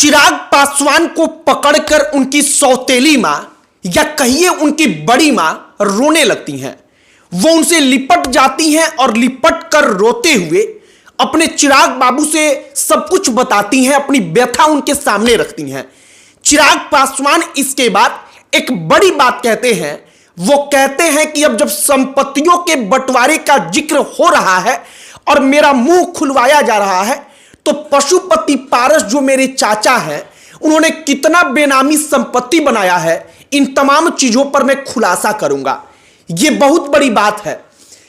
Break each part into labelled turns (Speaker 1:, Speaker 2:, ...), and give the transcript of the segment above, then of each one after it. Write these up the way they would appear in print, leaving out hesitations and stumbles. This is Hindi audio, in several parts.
Speaker 1: चिराग पासवान को पकड़कर उनकी सौतेली मां या कहिए उनकी बड़ी मां रोने लगती हैं। वो उनसे लिपट जाती हैं और लिपट कर रोते हुए अपने चिराग बाबू से सब कुछ बताती हैं, अपनी व्यथा उनके सामने रखती हैं। चिराग पासवान इसके बाद एक बड़ी बात कहते हैं। वो कहते हैं कि अब जब संपत्तियों के बंटवारे का जिक्र हो रहा है और मेरा मुंह खुलवाया जा रहा है तो पशुपति पारस जो मेरे चाचा हैं उन्होंने कितना बेनामी संपत्ति बनाया है, इन तमाम चीजों पर मैं खुलासा करूंगा। यह बहुत बड़ी बात है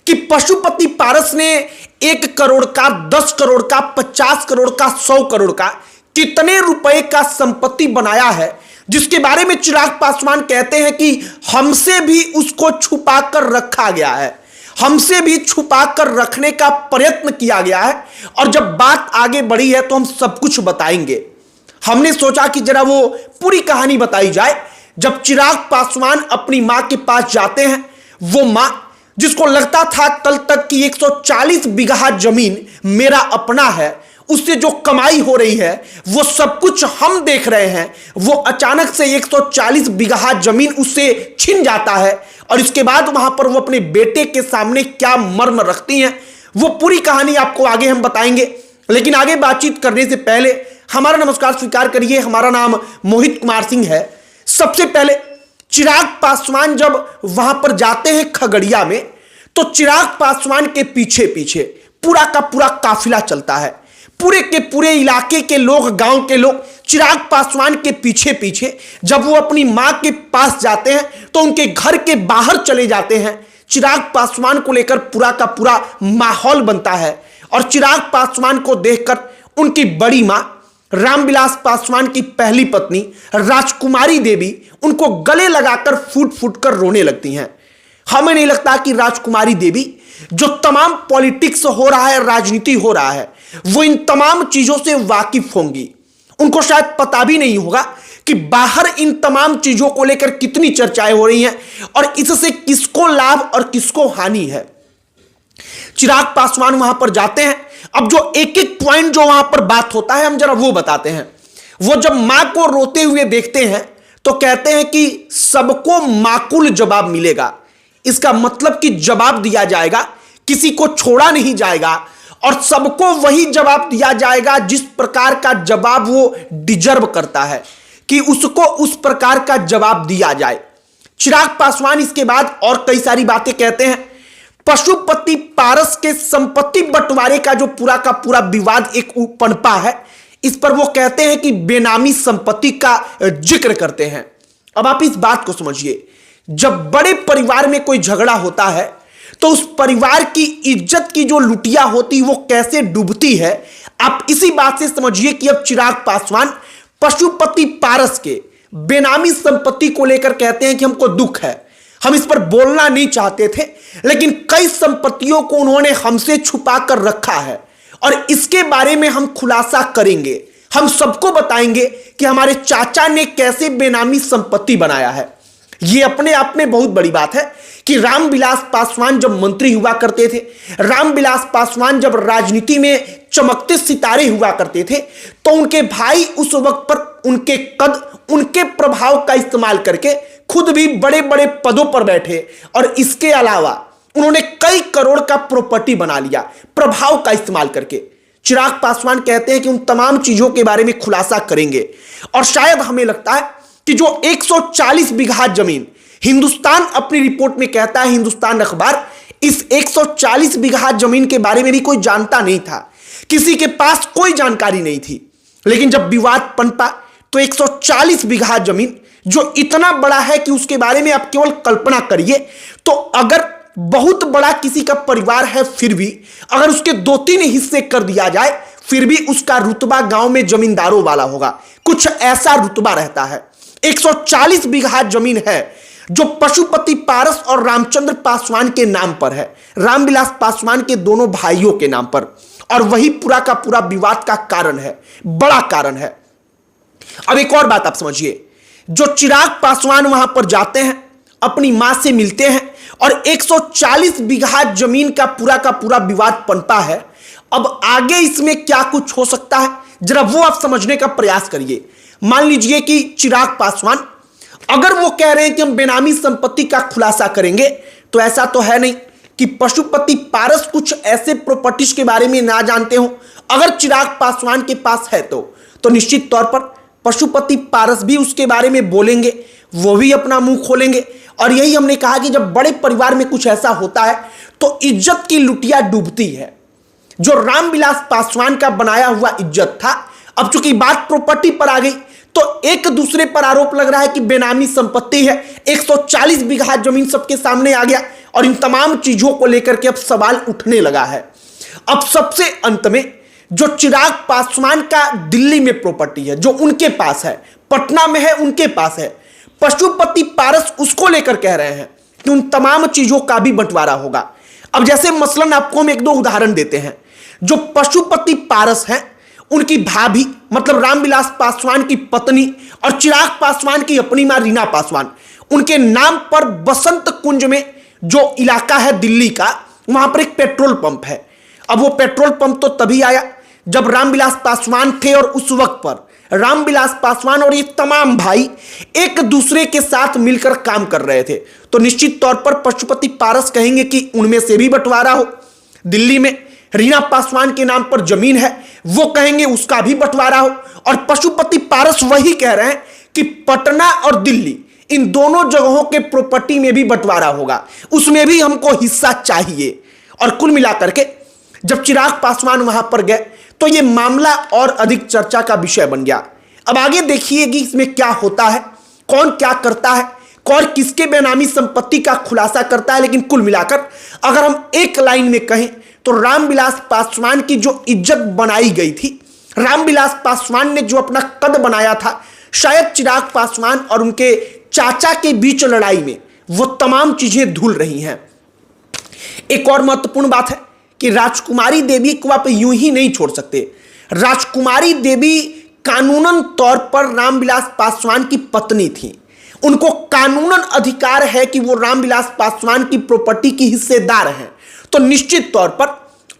Speaker 1: कि पशुपति पारस ने 1 करोड़ का, 10 करोड़ का, 50 करोड़ का, 100 करोड़ का, कितने रुपए का संपत्ति बनाया है, जिसके बारे में चिराग पासवान कहते हैं कि हमसे भी उसको छुपा कर रखा गया है, हमसे भी छुपा कर रखने का प्रयत्न किया गया है। और जब बात आगे बढ़ी है तो हम सब कुछ बताएंगे। हमने सोचा कि जरा वो पूरी कहानी बताई जाए। जब चिराग पासवान अपनी मां के पास जाते हैं, वो मां जिसको लगता था कल तक कि 140 बीघा जमीन मेरा अपना है, उससे जो कमाई हो रही है वो सब कुछ हम देख रहे हैं, वो अचानक से 140 बीघा जमीन उससे छिन जाता है। और इसके बाद वहां पर वो अपने बेटे के सामने क्या मर्म रखती हैं, वो पूरी कहानी आपको आगे हम बताएंगे। लेकिन आगे बातचीत करने से पहले हमारा नमस्कार स्वीकार करिए। हमारा नाम मोहित कुमार सिंह है। सबसे पहले चिराग पासवान जब वहां पर जाते हैं खगड़िया में, तो चिराग पासवान के पीछे पीछे पूरा का पूरा काफिला चलता है। पूरे के पूरे इलाके के लोग, गांव के लोग चिराग पासवान के पीछे पीछे जब वो अपनी मां के पास जाते हैं तो उनके घर के बाहर चले जाते हैं। चिराग पासवान को लेकर पूरा का पूरा माहौल बनता है और चिराग पासवान को देखकर उनकी बड़ी मां रामविलास पासवान की पहली पत्नी राजकुमारी देवी उनको गले लगाकर फूट फूट कर रोने लगती हैं। हमें नहीं लगता कि राजकुमारी देवी, जो तमाम पॉलिटिक्स हो रहा है, राजनीति हो रहा है, वो इन तमाम चीजों से वाकिफ होंगी। उनको शायद पता भी नहीं होगा कि बाहर इन तमाम चीजों को लेकर कितनी चर्चाएं हो रही हैं और इससे किसको लाभ और किसको हानि है। चिराग पासवान वहां पर जाते हैं। अब जो एक एक पॉइंट जो वहां पर बात होता है हम जरा वो बताते हैं। वो जब मां को रोते हुए देखते हैं तो कहते हैं कि सबको माकूल जवाब मिलेगा। इसका मतलब कि जवाब दिया जाएगा, किसी को छोड़ा नहीं जाएगा और सबको वही जवाब दिया जाएगा जिस प्रकार का जवाब वो डिजर्व करता है, कि उसको उस प्रकार का जवाब दिया जाए। चिराग पासवान इसके बाद और कई सारी बातें कहते हैं। पशुपति पारस के संपत्ति बंटवारे का जो पूरा का पूरा विवाद एक पनपा है, इस पर वो कहते हैं कि बेनामी संपत्ति का जिक्र करते हैं। अब आप इस बात को समझिए, जब बड़े परिवार में कोई झगड़ा होता है तो उस परिवार की इज्जत की जो लुटिया होती वो कैसे डूबती है, आप इसी बात से समझिए कि अब चिराग पासवान पशुपति पारस के बेनामी संपत्ति को लेकर कहते हैं कि हमको दुख है, हम इस पर बोलना नहीं चाहते थे, लेकिन कई संपत्तियों को उन्होंने हमसे छुपा कर रखा है और इसके बारे में हम खुलासा करेंगे। हम सबको बताएंगे कि हमारे चाचा ने कैसे बेनामी संपत्ति बनाया है। यह अपने आप में बहुत बड़ी बात है कि रामविलास पासवान जब मंत्री हुआ करते थे, रामविलास पासवान जब राजनीति में चमकते सितारे हुआ करते थे, तो उनके भाई उस वक्त पर उनके कद, उनके प्रभाव का इस्तेमाल करके खुद भी बड़े बड़े पदों पर बैठे और इसके अलावा उन्होंने कई करोड़ का प्रॉपर्टी बना लिया प्रभाव का इस्तेमाल करके। चिराग पासवान कहते हैं कि उन तमाम चीजों के बारे में खुलासा करेंगे और शायद हमें लगता है कि जो 140 बीघा जमीन हिंदुस्तान अपनी रिपोर्ट में कहता है, हिंदुस्तान अखबार, इस 140 बीघा जमीन के बारे में भी कोई जानता नहीं था, किसी के पास कोई जानकारी नहीं थी। लेकिन जब विवाद पनपा तो 140 बीघा जमीन जो इतना बड़ा है कि उसके बारे में आप केवल कल्पना करिए, तो अगर बहुत बड़ा किसी का परिवार है फिर भी अगर उसके 2-3 हिस्से कर दिया जाए फिर भी उसका रुतबा गांव में जमींदारों वाला होगा, कुछ ऐसा रुतबा रहता है। 140 बीघा जमीन है जो पशुपति पारस और रामचंद्र पासवान के नाम पर है, रामविलास पासवान के दोनों भाइयों के नाम पर, और वही पूरा का पूरा विवाद का कारण है, बड़ा कारण है। अब एक और बात आप समझिए, जो चिराग पासवान वहां पर जाते हैं, अपनी मां से मिलते हैं और 140 बीघा जमीन का पूरा विवाद पनपा है अब आगे इसमें क्या कुछ हो सकता है जरा वो आप समझने का प्रयास करिए। मान लीजिए कि चिराग पासवान अगर वो कह रहे हैं कि हम बेनामी संपत्ति का खुलासा करेंगे, तो ऐसा तो है नहीं कि पशुपति पारस कुछ ऐसे प्रॉपर्टीज के बारे में ना जानते हो। अगर चिराग पासवान के पास है तो निश्चित तौर पर पशुपति पारस भी उसके बारे में बोलेंगे, वो भी अपना मुंह खोलेंगे। और यही हमने कहा कि जब बड़े परिवार में कुछ ऐसा होता है तो इज्जत की लुटिया डूबती है। जो रामविलास पासवान का बनाया हुआ इज्जत था, अब चूंकि बात प्रॉपर्टी पर आ गई तो एक दूसरे पर आरोप लग रहा है कि बेनामी संपत्ति है। 140 बीघा जमीन सबके सामने आ गया और इन तमाम चीजों को लेकर के अब सवाल उठने लगा है। अब सबसे अंत में जो चिराग पासवान का दिल्ली में प्रॉपर्टी है, जो उनके पास है, पटना में है, उनके पास है, पशुपति पारस उसको लेकर कह रहे हैं कि उन तमाम चीजों का भी बंटवारा होगा। अब जैसे मसलन आपको हम एक दो उदाहरण देते हैं। जो पशुपति पारस हैं, उनकी भाभी मतलब रामविलास पासवान की पत्नी और चिराग पासवान की अपनी मां रीना पासवान, उनके नाम पर बसंत कुंज में जो इलाका है दिल्ली का, वहां पर एक पेट्रोल पंप है। अब वो पेट्रोल पंप तो तभी आया जब रामविलास पासवान थे और उस वक्त पर रामविलास पासवान और ये तमाम भाई एक दूसरे के साथ मिलकर काम कर रहे थे। तो निश्चित तौर पर पशुपति पारस कहेंगे कि उनमें से भी बंटवारा हो। दिल्ली में रीना पासवान के नाम पर जमीन है, वो कहेंगे उसका भी बंटवारा हो। और पशुपति पारस वही कह रहे हैं कि पटना और दिल्ली इन दोनों जगहों के प्रॉपर्टी में भी बंटवारा होगा, उसमें भी हमको हिस्सा चाहिए। और कुल मिलाकर के जब चिराग पासवान वहां पर गए तो यह मामला और अधिक चर्चा का विषय बन गया। अब आगे देखिए कि इसमें क्या होता है, कौन क्या करता है, कौन किसके बेनामी संपत्ति का खुलासा करता है। लेकिन कुल मिलाकर अगर हम एक लाइन में कहें तो रामविलास पासवान की जो इज्जत बनाई गई थी, रामविलास पासवान ने जो अपना कद बनाया था, शायद चिराग पासवान और उनके चाचा के बीच लड़ाई में वो तमाम चीजें धुल रही हैं। एक और महत्वपूर्ण बात है कि राजकुमारी देवी को आप यूं ही नहीं छोड़ सकते। राजकुमारी देवी कानूनन तौर पर रामविलास पासवान की पत्नी थी। उनको कानूनन अधिकार है कि वो रामविलास पासवान की प्रॉपर्टी की हिस्सेदार हैं। तो निश्चित तौर पर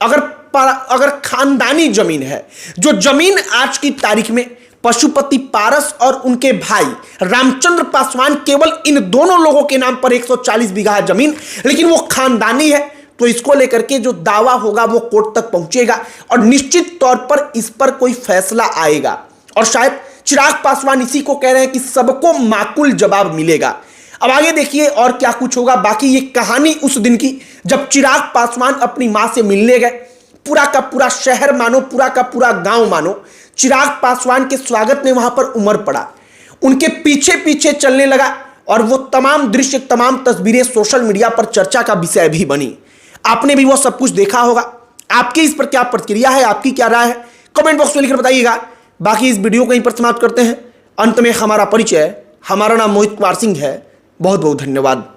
Speaker 1: अगर खानदानी जमीन है, जो जमीन आज की तारीख में पशुपति पारस और उनके भाई रामचंद्र पासवान, केवल इन दोनों लोगों के नाम पर 140 बीघा जमीन, लेकिन वो खानदानी है, तो इसको लेकर के जो दावा होगा वो कोर्ट तक पहुंचेगा और निश्चित तौर पर इस पर कोई फैसला आएगा। और शायद चिराग पासवान इसी को कह रहे हैं कि सबको माकूल जवाब मिलेगा। अब आगे देखिए और क्या कुछ होगा। बाकी ये कहानी उस दिन की जब चिराग पासवान अपनी मां से मिलने गए। पूरा का पूरा शहर मानो, पूरा का पूरा गांव मानो, चिराग पासवान के स्वागत में वहां पर उमड़ पड़ा, उनके पीछे पीछे चलने लगा और वो तमाम दृश्य, तमाम तस्वीरें सोशल मीडिया पर चर्चा का विषय भी बनी। आपने भी वो सब कुछ देखा होगा। आपकी इस पर क्या प्रतिक्रिया है, आपकी क्या राय है, कमेंट बॉक्स में लिखकर बताइएगा। बाकी इस वीडियो को यहीं पर समाप्त करते हैं। अंत में हमारा परिचय, हमारा नाम मोहित कुमार सिंह है। बहुत बहुत धन्यवाद।